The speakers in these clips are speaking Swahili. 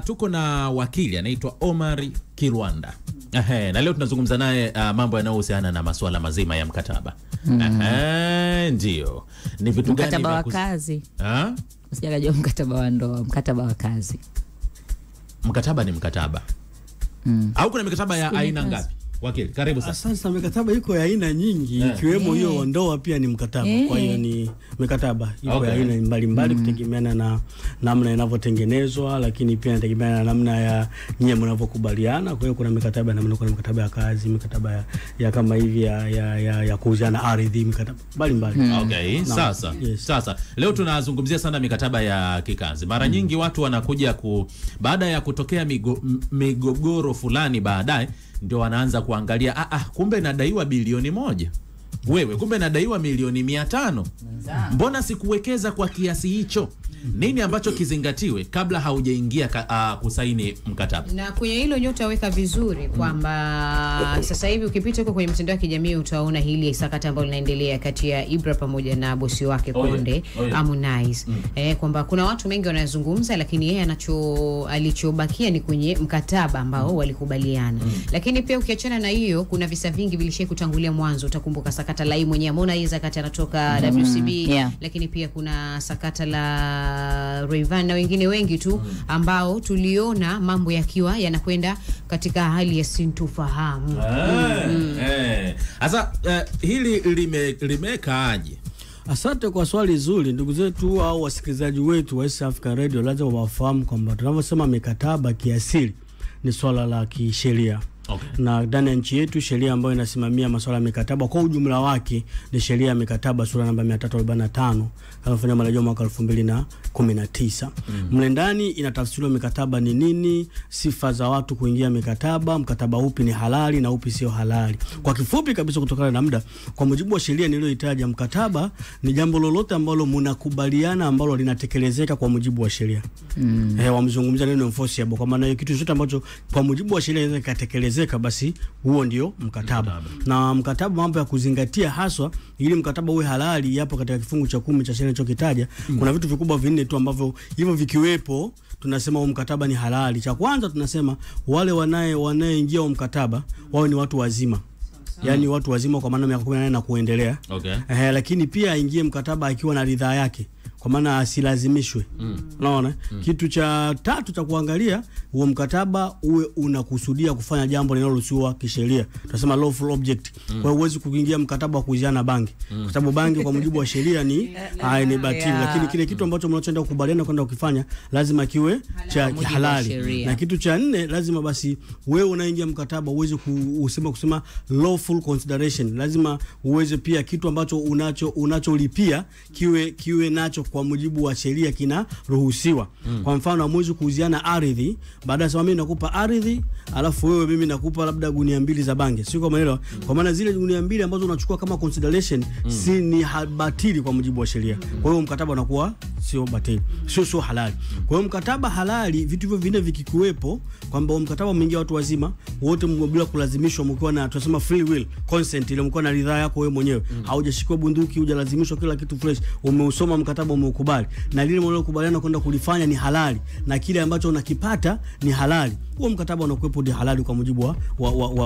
Tuko na wakili anaitwa Omar Kirwanda. Na leo tunazungumza naye mambo yanayohusiana na masuala mazima ya mkataba. Ndio. Ni vitu gani mkataba wa kazi? Usijajua mkataba wa ndoa, mkataba wa kazi. Mkataba ni mkataba. Au kuna mikataba ya aina ngapi? Wakili, karibu sana. Sasa mikataba iko ya aina nyingi, ikiwemo hiyo ndoa pia ni mkataba. Kwa hiyo ni mikataba iko ya aina mbalimbali kutegemeana na namna inavyotengenezwa, lakini pia inategemeana na namna ya nyinyi mnavyokubaliana. Kwa hiyo kuna mikataba na kuna mikataba ya kazi, mikataba ya kama hivi ya kuuziana ardhi, mikataba mbalimbali. Sasa leo tunazungumzia sana mikataba ya kikazi. Mara nyingi watu wanakuja baada ya kutokea migogoro fulani, baadaye ndio wanaanza kuangalia kumbe nadaiwa bilioni 1. Wewe kumbe nadaiwa milioni 500. Mbona sikuwekeza kwa kiasi hicho? Nini ambacho kizingatiwe kabla haujaingia kusaini mkataba? Na kwenye hilo nyote aweka vizuri kwamba sasa hivi ukipita huko kwenye mitandao ya kijamii utaona hili sakata ambalo linaendelea kati ya Ibra pamoja na bosi wake Konde Harmonize. Kwamba kuna watu wengi wanazungumza, lakini yeye alichobakia ni kwenye mkataba ambao walikubaliana. Lakini pia ukiachana na hiyo, kuna visa vingi vilishai kutangulia mwanzo. Utakumbuka sakata la mwenyewe Harmonize sakata anatoka WCB, lakini pia kuna sakata la Rayvanny na wengine wengi tu ambao tuliona mambo yakiwa yanakwenda katika hali ya sintofahamu. Sasa hili limekaaje? Asante kwa swali zuri. Ndugu zetu au wasikilizaji wetu wa East Africa Radio lazima wafahamu kwamba tunavyosema mikataba kiasili ni swala la kisheria. Na ndani ya nchi yetu sheria ambayo inasimamia masuala ya mikataba kwa ujumla wake ni sheria ya mikataba sura namba 345 iliyofanywa marejeo mwaka 2019. Mle ndani inatafsiriwa mikataba ni nini, sifa za watu kuingia mikataba, mkataba upi ni halali na upi sio halali. Kwa kifupi kabisa, kutokana na muda, kwa mujibu wa sheria niliyoitaja, mkataba ni jambo lolote ambalo mnakubaliana ambalo linatekelezeka kwa mujibu wa sheria. Wamezungumzia neno enforceable, kwa maana hiyo kitu chochote ambacho kwa mujibu wa sheria inaweza kutekelezeka, basi huo ndio mkataba. Na mkataba, mambo ya kuzingatia haswa ili mkataba uwe halali yapo katika kifungu cha 10 cha sheria nilichokitaja. Kuna vitu vikubwa 4 tu ambavyo hivyo vikiwepo tunasema huo mkataba ni halali. Cha kwanza tunasema wale wanaoingia huo mkataba wao ni watu wazima. Yaani watu wazima kwa maana miaka 18 na kuendelea. Lakini pia aingie mkataba akiwa na ridhaa yake, kwa maana asilazimishwe. Unaona? Kitu cha 3 cha kuangalia, huo mkataba uwe unakusudia kufanya jambo linaloruhusiwa kisheria. Tunasema lawful object. Kwa hiyo huwezi kuingia mkataba wa kuuziana bangi, kwa sababu bangi kwa mujibu wa sheria ni batili. Lakini kile kitu ambacho mnachoenda kukubaliana kwenda ukifanya lazima kiwe cha halali. Na kitu cha 4, lazima basi wewe unaingia mkataba uweze kusema lawful consideration. Lazima uweze pia kitu ambacho unacholipia kiwe nacho kwa mujibu wa sheria kinaruhusiwa. Kwa mfano, hamwezi kuuziana ardhi, baada ya mimi nakupa ardhi alafu wewe mimi nakupa labda gunia 2 za bangi. Sio kwa maana, kwa maana zile gunia 2 ambazo unachukua kama consideration si ni batili kwa mujibu wa sheria. Kwa hiyo mkataba unakuwa sio batili, sio halali. Kwa hiyo mkataba halali, vitu hivyo vinne vikikuwepo, kwamba mkataba umeingia watu wazima wote bila kulazimishwa, mkiwa na tunasema free will consent, ile mkiwa na ridhaa yako wewe mwenyewe, haujashikwa bunduki, hujalazimishwa, kila kitu fresh, umeusoma mkataba, umeukubali, na lile mlilokubaliana kwenda kulifanya ni halali, na kile ambacho unakipata ni halali, huo mkataba unakuwepo ni halali kwa mujibu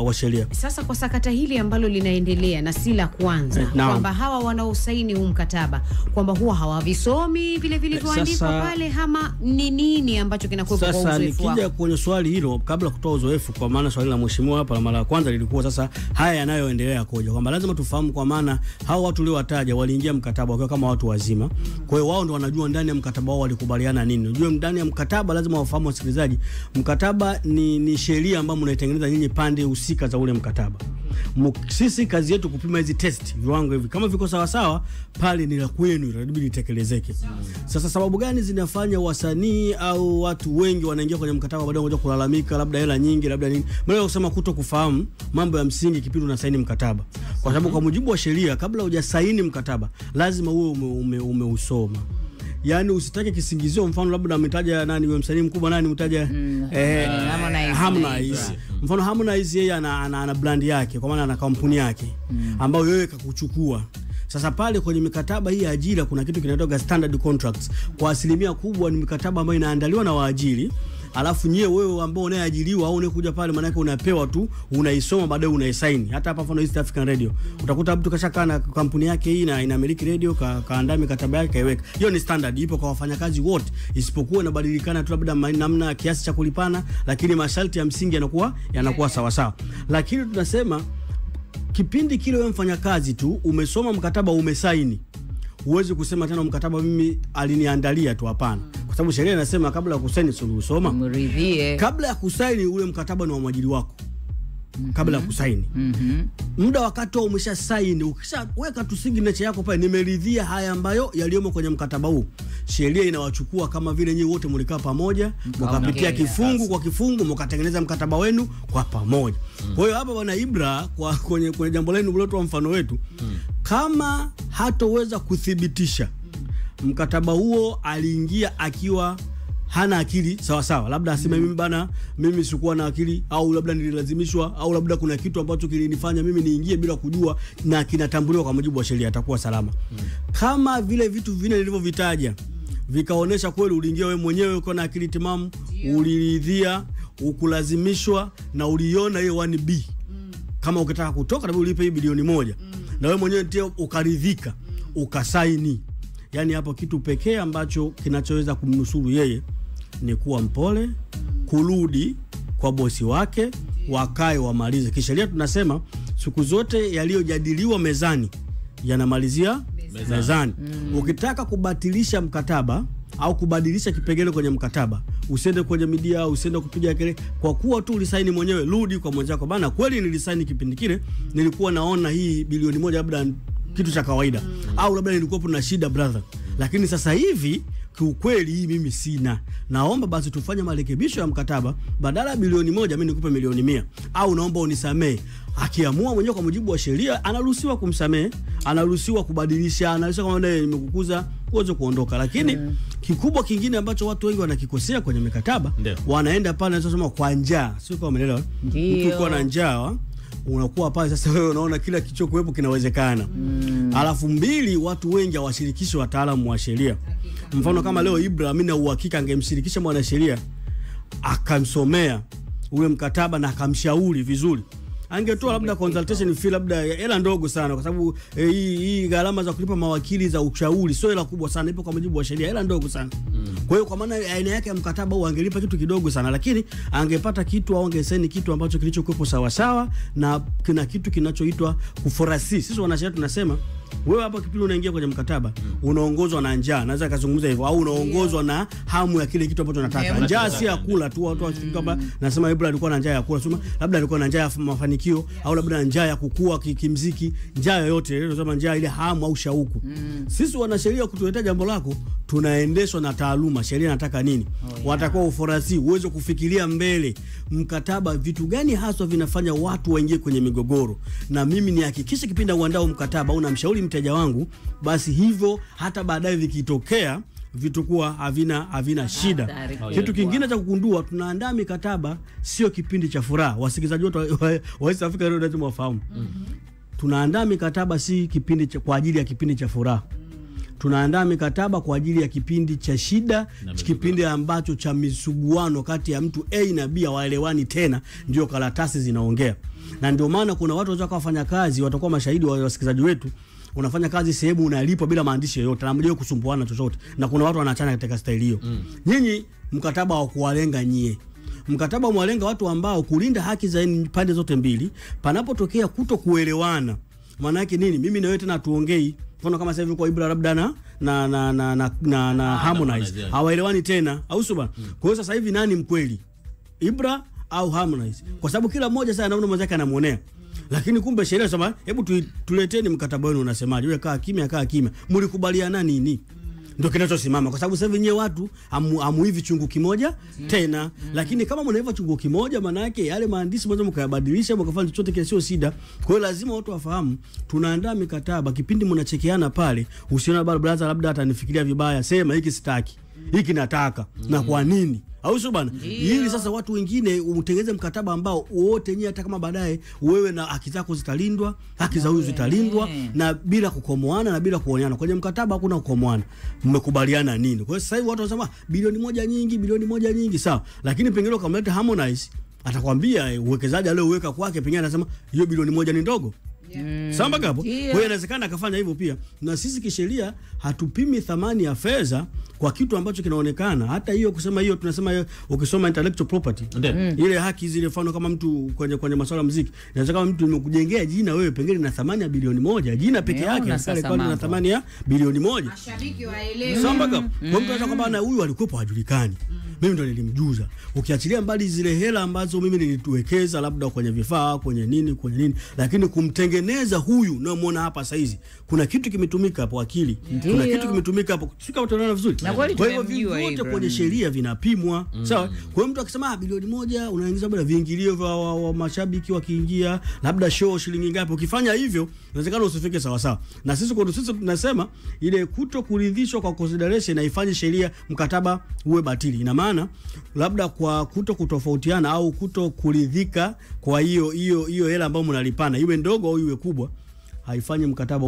wa sheria. Sasa kwa sakata hili ambalo linaendelea na si la kwanza, kwamba hawa wanaosaini huu mkataba kwamba huwa hawavisomi vile vilivyoandikwa pale, ama ni nini ambacho kinakuwepo kwa uzoefu wao? Sasa nikija kwenye swali hilo, kabla kutoa uzoefu, kwa maana swali la mheshimiwa hapa la mara ya kwanza lilikuwa sasa haya yanayoendelea koja, kwamba lazima tufahamu, kwa maana hao watu waliowataja waliingia mkataba wakiwa kama watu wazima. Kwa hiyo wao ndio wanajua ndani ya mkataba wao walikubaliana nini. Unajua ndani ya mkataba lazima wafahamu wasikilizaji, mkataba ni sheria ambayo mnaitengeneza nyinyi pande husika za ule mkataba. Sisi kazi yetu kupima hizi test viwango hivi, kama viko sawa sawa pale ni la kwenu, inabidi litekelezeke. Sasa sababu gani zinafanya wasanii au watu wengi wanaingia kwenye mkataba baadaye wanakuja kulalamika labda hela nyingi labda nini? Mbona kusema kuto kufahamu mambo ya msingi kipindi unasaini mkataba. Kwa sababu kwa mujibu wa sheria, kabla hujasaini mkataba lazima uwe umeusoma. Yaani usitake kisingizio, mfano labda ametaja nani wewe msanii mkubwa nani mtaja Harmonize. Mfano Harmonize yeye ana brand yake, kwa maana ana kampuni yake ambayo yeye kakuchukua. Sasa pale kwenye mikataba hii ya ajira kuna kitu kinaitwa standard contracts. Kwa asilimia kubwa ni mikataba ambayo inaandaliwa na waajiri alafu wewe ambao unayeajiriwa au unakuja pale maana yake unapewa tu, unaisoma baadaye unaisaini. Hata hapa mfano East African Radio utakuta mtu kashakaa na kampuni yake hii na inamiliki radio, kaandaa mikataba yake kaiweka. Hiyo ni standard, ipo kwa wafanyakazi wote, isipokuwa inabadilikana tu labda namna kiasi cha kulipana, lakini masharti ya msingi yanakuwa sawa sawa. Lakini tunasema kipindi kile wewe mfanyakazi tu umesoma mkataba umesaini, uweze kusema tena mkataba mimi aliniandalia tu, hapana. Kwa sababu sheria inasema kabla ya kusaini sio usoma. Mridhie. Kabla ya kusaini ule mkataba ni wa mwajiri wako. Kabla ya kusaini. Muda wakati umesha saini, ukishaweka tu signature yako pale, nimeridhia haya ambayo yaliomo kwenye mkataba huu. Sheria inawachukua kama vile nyinyi wote mlikaa pamoja, mkapitia kifungu kwa kifungu, mkatengeneza mkataba wenu kwa pamoja. Kwa hiyo hapa bwana Ibra kwenye jambo lenu mlotoa mfano wetu, kama hatoweza kuthibitisha mkataba huo aliingia akiwa hana akili sawa sawa, labda aseme mimi sikuwa na akili, au labda nililazimishwa, au labda kuna kitu ambacho kilinifanya mimi niingie bila kujua na kinatambuliwa kwa mujibu wa sheria, atakuwa salama. Kama vile vitu vingine nilivyovitaja vikaonesha kweli uliingia wewe mwenyewe uko na akili timamu, uliridhia, ukulazimishwa na uliona hiyo 1B, kama ukitaka kutoka na ulipe hii bilioni 1 na wewe mwenyewe ndio ukaridhika, ukasaini, yani hapo kitu pekee ambacho kinachoweza kumnusuru yeye ni kuwa mpole, kurudi kwa bosi wake, wakae wamalize. Kisheria tunasema siku zote yaliyojadiliwa mezani yanamalizia mezani. Ukitaka kubatilisha mkataba au kubadilisha kipengele kwenye mkataba, usiende kwenye media, usiende kupiga kelele. Kwa kuwa tu ulisaini mwenyewe, rudi kwa mwenzako, bana kweli nilisaini kipindi kile, nilikuwa naona hii bilioni 1 labda kitu cha kawaida, au labda nilikuwa na shida brother, lakini sasa hivi kiukweli hii mimi sina, naomba basi tufanye marekebisho ya mkataba, badala ya bilioni 1 mimi nikupe milioni 100, au naomba unisamee. Akiamua mwenyewe kwa mujibu wa sheria anaruhusiwa kumsamee, anaruhusiwa kubadilisha, anaruhusiwa kama ndio nimekukuza uweze kuondoka. Lakini kikubwa kingine ambacho watu wengi wanakikosea kwenye mikataba, wanaenda pale wanasema kwa njaa, sio kama umeelewa, mtu kwa na njaa unakuwa pale sasa wewe unaona kila kichokuwepo kinawezekana. Alafu 2, watu wengi hawashirikishi wataalamu wa sheria. Mfano kama leo Ibra, mimi na uhakika angemshirikisha mwanasheria akamsomea ule mkataba na akamshauri vizuri, angetoa labda consultation fee labda hela ndogo sana, kwa sababu hii gharama za kulipa mawakili za ushauri sio hela kubwa sana, ipo kwa mujibu wa sheria, hela ndogo sana. Kwa hiyo kwa maana aina yake ya mkataba au angelipa kitu kidogo sana, lakini angepata kitu au angesaini kitu ambacho kilichokuwa sawa sawa na kina kitu kinachoitwa kuforasi. Sisi wanasheria tunasema wewe hapa kipindi unaingia kwenye mkataba unaongozwa na njaa, naweza kuzungumza hivyo, au unaongozwa na hamu ya kile kitu ambacho unataka. Njaa si ya kula tu, watu wafikiri kwamba nasema Ibra alikuwa na njaa ya kula, sema labda alikuwa na njaa ya mafanikio, au labda njaa ya kukua kimziki, njaa yoyote ile, nasema njaa ile hamu au shauku. Sisi wanasheria kutuletea jambo lako, tunaendeshwa na taaluma, sheria inataka nini, watakuwa uforasi, uweze kufikiria mbele mkataba, vitu gani haswa vinafanya watu waingie kwenye migogoro, na mimi nihakikishe kipindi uandao mkataba unamshauri mteja wangu, basi hivyo hata baadaye vikitokea vitakuwa havina shida. Kitu kingine cha kugundua, tunaandaa mikataba sio kipindi cha furaha. Wasikilizaji wote wa East Africa Radio lazima wafahamu. Tunaandaa mikataba si kipindi kwa ajili ya kipindi cha furaha. Tunaandaa mikataba kwa ajili ya kipindi cha shida, kipindi ambacho cha misuguano kati ya mtu A na B, hawaelewani tena, ndio karatasi zinaongea. Na ndio maana kuna watu wazao wafanya kazi watakuwa mashahidi wa wasikilizaji wetu, unafanya kazi sehemu unalipwa bila maandishi yoyote na mlio kusumbuana chochote, na kuna watu wanaachana katika staili hiyo. Nyinyi mkataba wa kuwalenga nyie, mkataba mwalenga watu ambao kulinda haki za pande zote mbili. Panapotokea kutokuelewana, maana yake nini? Mimi na wewe tena tuongei. Mfano kama sasa hivi kwa Ibra labda na Harmonize hawaelewani tena, au sio bana? Kwa hiyo sasa hivi nani mkweli, Ibra au Harmonize? Kwa sababu kila mmoja sasa anaona mwenzake anamuonea. Lakini kumbe sheria sema hebu tuleteni mkataba wenu unasemaje? Wewe kaa kimya. Mlikubaliana nini? Ndio kinachosimama, kwa sababu sasa hivi nyewe watu hamuivi chungu kimoja tena. Lakini kama mnaiva chungu kimoja, maana yake yale maandishi mwanzo mkayabadilisha mkafanya chochote kile sio shida. Kwa hiyo lazima watu wafahamu tunaandaa mikataba, kipindi mnachekeana pale, usiona brother labda atanifikiria vibaya, sema hiki sitaki. hiki nataka na kwa nini, au sio bana? Ili sasa watu wengine umtengeze mkataba ambao wote nyinyi, hata kama baadaye wewe na haki zako zitalindwa, haki za huyu zitalindwa, na bila kukomoana na bila kuonyana. Kwenye mkataba hakuna kukomoana, mmekubaliana nini? Kwa hiyo sasa hivi watu wanasema bilioni moja nyingi, sawa, lakini pengine ukamleta Harmonize atakwambia uwekezaji alioweka kwake, pengine anasema hiyo bilioni 1 ni ndogo. Samba gapo. Kwa hiyo inawezekana akafanya hivyo pia. Na sisi kisheria hatupimi thamani ya fedha kwa kitu ambacho kinaonekana. Hata hiyo kusema hiyo tunasema hiyo, ukisoma intellectual property, ile haki zile, mfano kama mtu kwenye masuala ya muziki, inaweza kama mtu nimekujengea jina wewe pengine na thamani ya bilioni 1, jina peke yake serikali na thamani ya bilioni 1. Mashabiki waelewe. Samba gapo. Kwa mtu anaweza kwamba na huyu alikuwa hajulikani, mimi ndo nilimjuza. Ukiachilia mbali zile hela ambazo mimi nilituwekeza labda kwenye vifaa, kwenye nini, lakini kumtengeneza huyu na muona hapa sasa hizi kuna kitu kimetumika hapo, akili. Kuna kitu kimetumika hapo. Sika utaona vizuri. Kwa hivyo vyote kwenye sheria vinapimwa. Sawa? Kwa hiyo mtu akisema bilioni 1 unaingiza bwana viingilio vya mashabiki wakiingia, labda show shilingi ngapi. Ukifanya hivyo inawezekana usifike sawa sawa. Na sisi tunasema ile kuto kuridhishwa kwa consideration haifanye sheria mkataba uwe batili. Ina maana labda kwa kuto kutofautiana au kuto kuridhika kwa hiyo hela ambayo mnalipana iwe ndogo au iwe kubwa, haifanyi mkataba